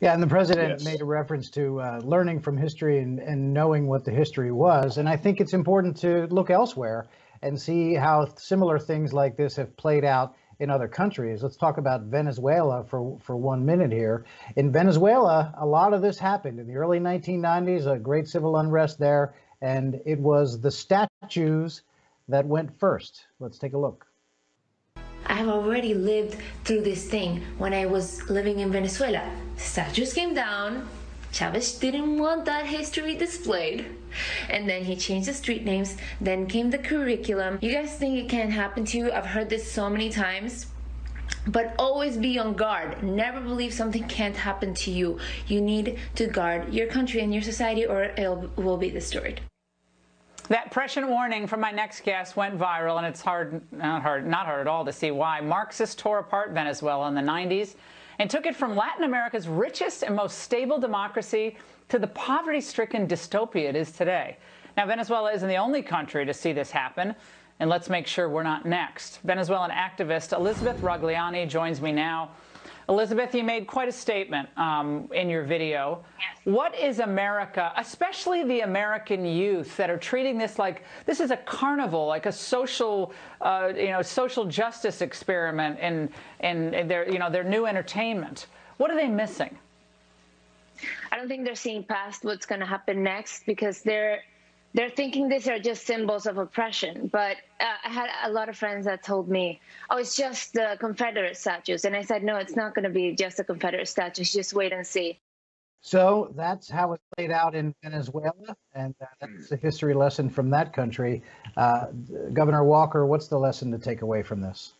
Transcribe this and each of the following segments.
Yeah, and the president Yes. made a reference to learning from history and knowing what the history was. And I think it's important to look elsewhere and see how similar things like this have played out in other countries. Let's talk about Venezuela for 1 minute here. In Venezuela, a lot of this happened in the early 1990s, a great civil unrest there, and it was the statues that went first. Let's take a look. I have already lived through this thing when I was living in Venezuela. Statues came down. Chavez didn't want that history displayed. And then he changed the street names. Then came the curriculum. You guys think it can't happen to you? I've heard this so many times. But always be on guard. Never believe something can't happen to you. You need to guard your country and your society, or it will be destroyed. That prescient warning from my next guest went viral, and it's not hard at all to see why. Marxists tore apart Venezuela in the 90s and took it from Latin America's richest and most stable democracy to the poverty-stricken dystopia it is today. Now, Venezuela isn't the only country to see this happen, and let's make sure we're not next. Venezuelan activist Elizabeth Ragliani joins me now. Elizabeth, you made quite a statement in your video. Yes. What is America, especially the American youth that are treating this like this is a carnival, like a social, social justice experiment and their new entertainment? What are they missing? I don't think they're seeing past what's going to happen next, because they're thinking these are just symbols of oppression. But I had a lot of friends that told me, oh, it's just the Confederate statues. And I said, no, it's not going to be just the Confederate statues. Just wait and see. So that's how it played out in Venezuela, and that's a history lesson from that country. Governor Walker, what's the lesson to take away from this?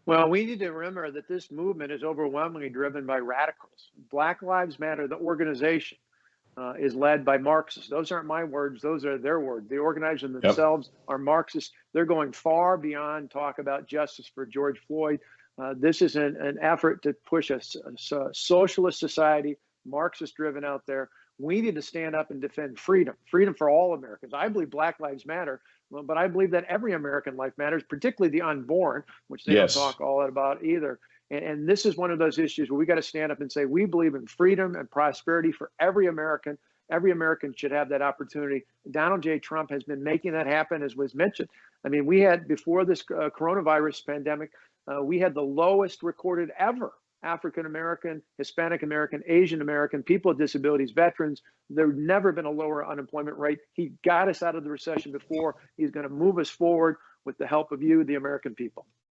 Well, we need to remember that this movement is overwhelmingly driven by radicals. Black Lives Matter, the organization, is led by Marxists. Those aren't my words. Those are their words. The organizers themselves are Marxists. They're going far beyond talk about justice for George Floyd. This is an effort to push a socialist society, Marxist driven out there. We need to stand up and defend freedom, freedom for all Americans. I believe Black Lives Matter, but I believe that every American life matters, particularly the unborn, which they don't talk all that about either. And this is one of those issues where we got to stand up and say, we believe in freedom and prosperity for every American. Every American should have that opportunity. Donald J. Trump has been making that happen, as was mentioned. I mean, we had, before this coronavirus pandemic, we had the lowest recorded ever African-American, Hispanic-American, Asian-American, people with disabilities, veterans. There's never been a lower unemployment rate. He got us out of the recession before. He's going to move us forward with the help of you, the American people.